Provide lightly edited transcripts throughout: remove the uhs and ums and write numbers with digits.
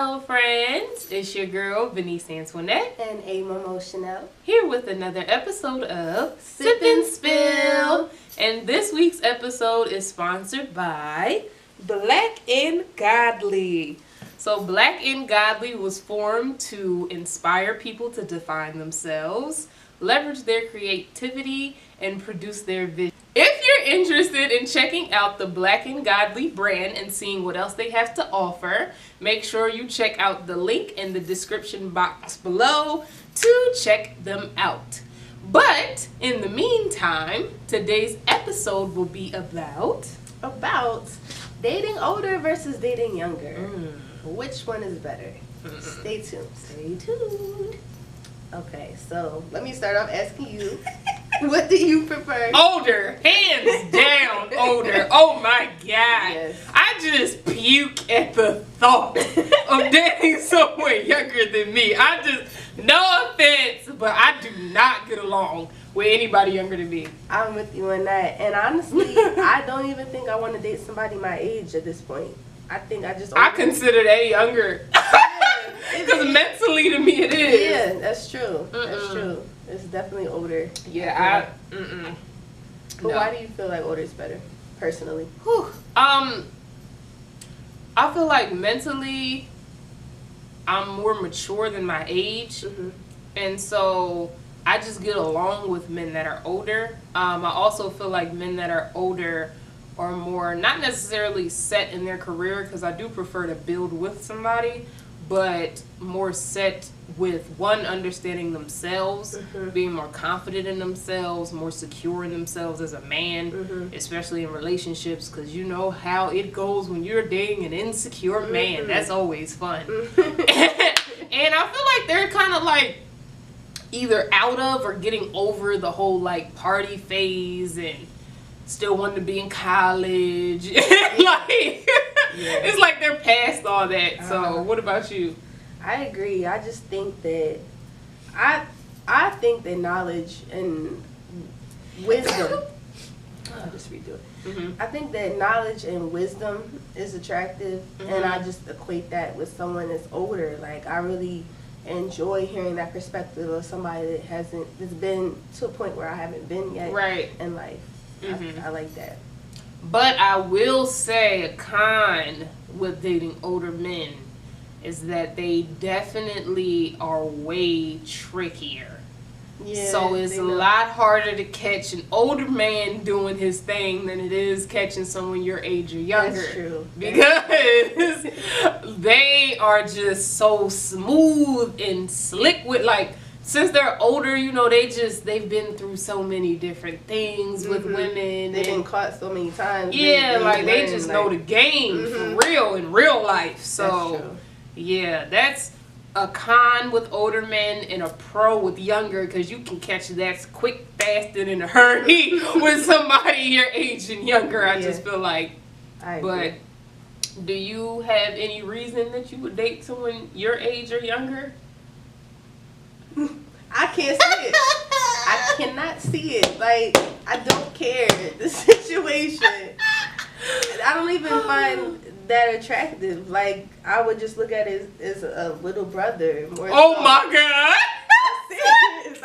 Hello friends, it's your girl Veniece Antoinette and Amomo Chanel here with another episode of Sip and Spill. And this week's episode is sponsored by Black and Godly. So Black and Godly was formed to inspire people to define themselves, leverage their creativity, and produce their vision. If you're interested in checking out the Black and Godly brand and seeing what else they have to offer, make sure you check out the link in the description box below to check them out. But in the meantime, today's episode will be about dating older versus dating younger. Which one is better? Stay tuned. Stay tuned. Okay, so let me start off asking you, what do you prefer? Older, hands down, older. Oh my God. Yes. I just puke at the thought of dating someone younger than me. No offense, but I do not get along with anybody younger than me. I'm with you on that. And honestly, I don't even think I want to date somebody my age at this point. I think I consider that younger. Because mentally to me it is. Yeah, that's true. That's true. It's definitely older. Yeah, But why do you feel like older is better, personally? I feel like mentally I'm more mature than my age. And so I just get along with men that are older. I also feel like men that are older are more, not necessarily set in their career, because I do prefer to build with somebody, but more set with one, understanding themselves, being more confident in themselves, more secure in themselves as a man, especially in relationships, because you know how it goes when you're dating an insecure man. That's always fun. And I feel like they're kind of like either out of or getting over the whole like party phase and still wanting to be in college. It's like they're past all that. So what about you? I agree. I just think that I think that knowledge and wisdom I'll just redo it. I think that knowledge and wisdom is attractive, and I just equate that with someone that's older. Like, I really enjoy hearing that perspective of somebody that's been to a point where I haven't been yet in life. I like that. But I will say a con with dating older men is that they definitely are way trickier. Yeah, so it's a lot harder to catch an older man doing his thing than it is catching someone your age or younger. That's true. Because they are just so smooth and slick with, like, since they're older, you know, they've been through so many different things with women. They've been caught so many times. Yeah, they just know the game for real in real life. So, yeah, that's a con with older men and a pro with younger, because you can catch that quick, fast, and in a hurry with somebody your age and younger. I just feel like. But do you have any reason that you would date someone your age or younger? I can't see it. I cannot see it. Like, I don't care the situation. I don't even find that attractive. Like, I would just look at it as a little brother. More my God!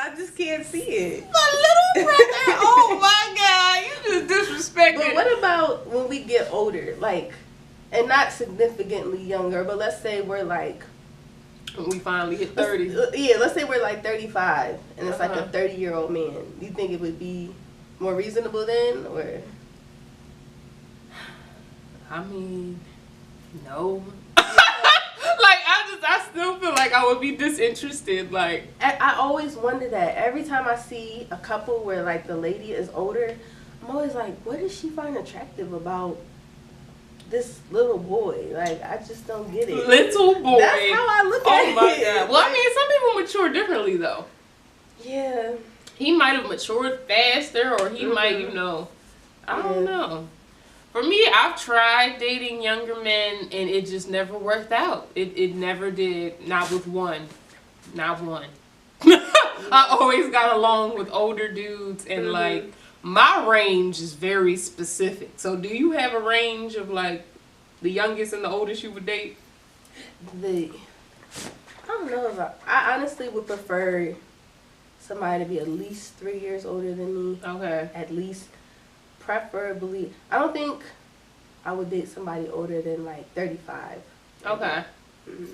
I just can't see it. My little brother. Oh my God! You just disrespected. But what about when we get older, like, and not significantly younger? But let's say we're like, when we finally hit 30. Let's say we're like 35, and it's like a 30-year-old man. Do you think it would be more reasonable then, or? I mean, no. I still feel like I would be disinterested. Like, I always wonder that. Every time I see a couple where, like, the lady is older, I'm always like, what does she find attractive about this little boy? Like, I just don't get it. Little boy. That's how I look at it. Oh my God. Well, I mean, some people mature differently, though. Yeah. He might have matured faster, or he might, you know, I don't know. For me, I've tried dating younger men, and it just never worked out. It never did. Not with one. Not one. I always got along with older dudes, and like, my range is very specific. So do you have a range of like the youngest and the oldest you would date? I don't know if I honestly would prefer somebody to be at least 3 years older than me. Okay. At least, preferably. I don't think I would date somebody older than like 35. Okay. Mm-hmm.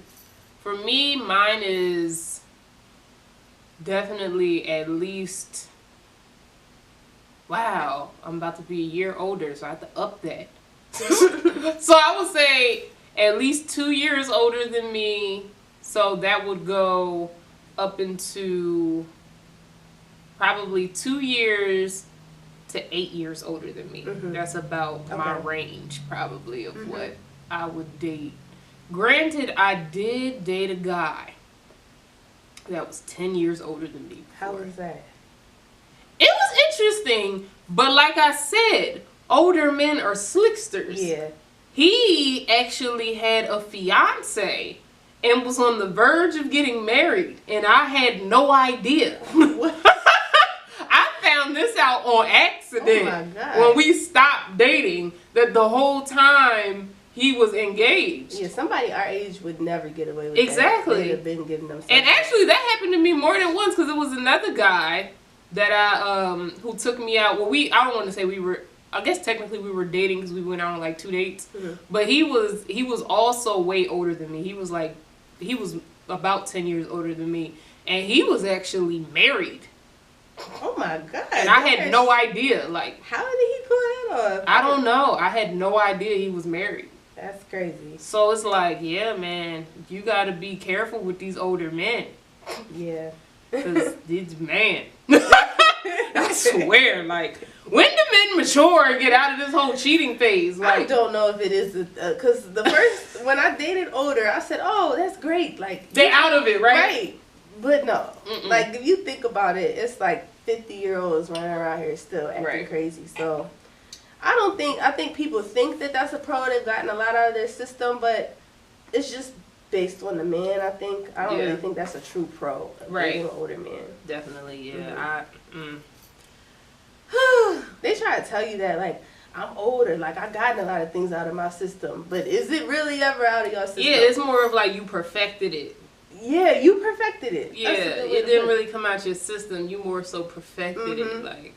For me, mine is definitely at least. Wow, I'm about to be a year older, so I have to up that. So I would say at least 2 years older than me. So that would go up into probably 2 years to 8 years older than me. Mm-hmm. That's about my Okay. range probably of Mm-hmm. what I would date. Granted, I did date a guy that was 10 years older than me. How before. was that? It was interesting, but like I said, older men are slicksters. Yeah. He actually had a fiance and was on the verge of getting married, and I had no idea. I found this out on accident. Oh my God. When we stopped dating, that the whole time he was engaged. Yeah, somebody our age would never get away with Exactly. that. They'd have been giving them something. And actually, that happened to me more than once because it was another guy that I who took me out. Well, I don't want to say we were. I guess technically we were dating because we went out on like 2 dates. Mm-hmm. But he was also way older than me. He was about 10 years older than me, and he was actually married. Oh my God. And I had no idea. Like, how did he pull that off? I don't know. I had no idea he was married. That's crazy. So it's like, yeah, man, you got to be careful with these older men. Yeah. Because it's, man, I swear, like, when do men mature and get out of this whole cheating phase? I Like, don't know if it is because the first when I dated older, I said, "Oh, that's great." Like they out of it, right? right, but no. Mm-mm. Like if you think about it, it's like 50-year-olds running around here still acting Right. crazy. So I think people think that that's a pro. They've gotten a lot out of their system, but it's just based on the man. I don't Yeah. really think that's a true pro. Right. Dating an older man. Definitely, yeah. Mm-hmm. They try to tell you that like I'm older, like I gotten a lot of things out of my system, but is it really ever out of your system? Yeah, it's more of like you perfected it. Yeah, you perfected it. Yeah, it didn't really come out your system. You more so perfected it. Like,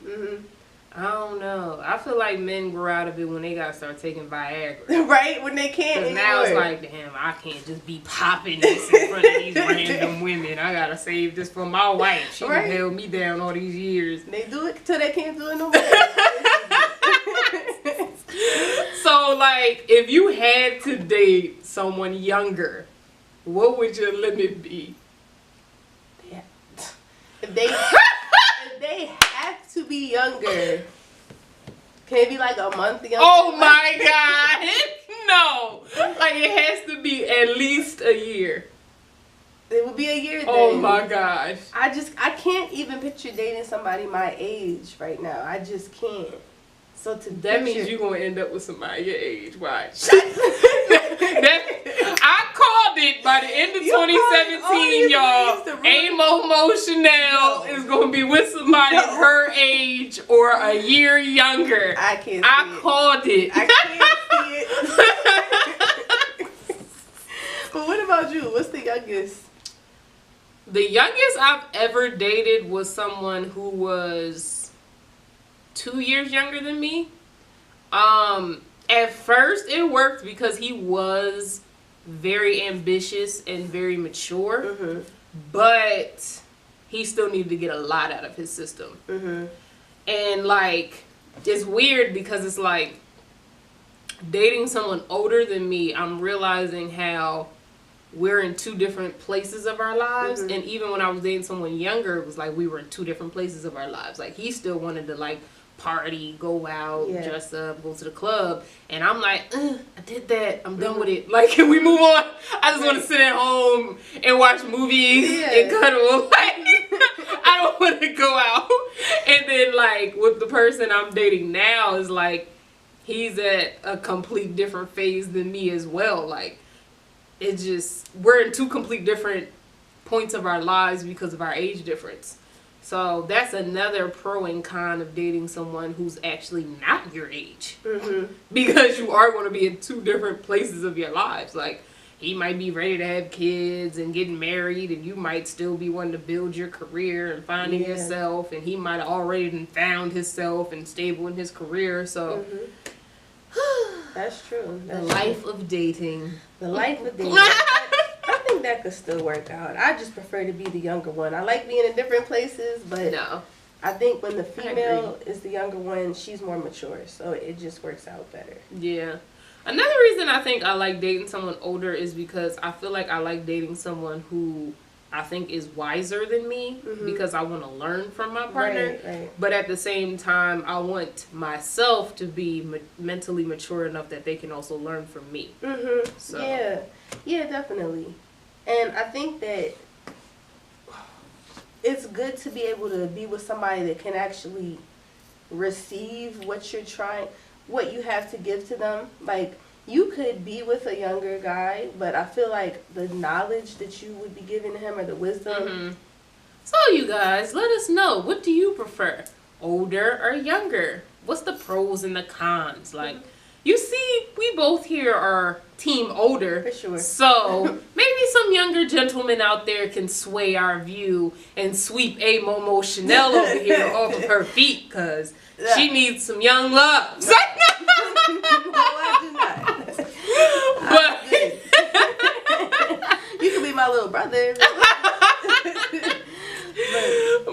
I don't know. I feel like men grow out of it when they gotta start taking Viagra. Right? When they can't Because anymore. now it's like, damn, I can't just be popping this in front of these random women. I gotta save this for my wife. She Right. done held me down all these years. They do it till they can't do it no more. So, like, if you had to date someone younger, what would your limit be? Yeah. If they have to be younger, can it be like a month younger? Oh my God! No! Like, it has to be at least a year. It would be a year then. Oh my gosh. I can't even picture dating somebody my age right now. I just can't. So That means you're going to end up with somebody your age. Watch. I called it by the end of You called all 2017, these y'all. names to Amomo Chanel is going to be with somebody her age or a year younger. I can't see I it. called it. I can't see it. But what about you? What's the youngest? The youngest I've ever dated was someone who was 2 years younger than me. At first it worked because he was very ambitious and very mature, Mm-hmm. but he still needed to get a lot out of his system. Mm-hmm. And like, it's weird because it's like dating someone older than me, I'm realizing how we're in two different places of our lives. Mm-hmm. And even when I was dating someone younger, it was like we were in two different places of our lives. Like, he still wanted to like party, go out, Yeah. dress up, go to the club, and I'm like, I did that, I'm done with it. Like, can we move on? I just want to sit at home and watch movies and cuddle. Like, I don't want to go out. And then like with the person I'm dating now is like, he's at a complete different phase than me as well. Like, it just, we're in two complete different points of our lives because of our age difference. So that's another pro and con of dating someone who's actually not your age. Mm-hmm. Because you are going to be in two different places of your lives. Like, he might be ready to have kids and getting married, and you might still be wanting to build your career and finding yourself, and he might have already found himself and stable in his career. So that's true. The life of dating. The life of dating. I think that could still work out. I just prefer to be the younger one. I like being in different places, but I think when the female is the younger one, she's more mature, so it just works out better. Yeah. Another reason I think I like dating someone older is because I feel like I like dating someone who I think is wiser than me, because I want to learn from my partner. Right. But at the same time, I want myself to be mentally mature enough that they can also learn from me. So. Yeah, definitely. And I think that it's good to be able to be with somebody that can actually receive what you have to give to them. Like, you could be with a younger guy, but I feel like the knowledge that you would be giving to him, or the wisdom. So you guys, let us know, what do you prefer, older or younger? What's the pros and the cons? Like, you see, we both here are team older. For sure. So maybe some younger gentlemen out there can sway our view and sweep Amomo Chanel over here off of her feet, because she needs some young love. No, I do not. But you could be my little brother.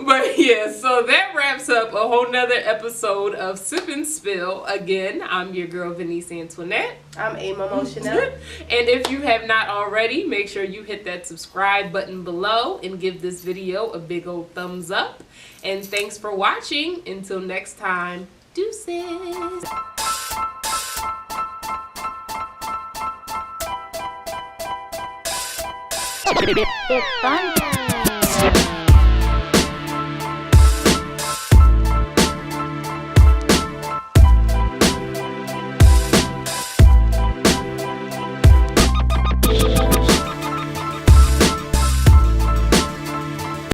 But yeah, so that wraps up a whole nother episode of Sip and Spill. Again, I'm your girl, Veniece Antoinette. I'm Amomo Chanel. And if you have not already, make sure you hit that subscribe button below and give this video a big old thumbs up. And thanks for watching. Until next time, deuces. It's fun.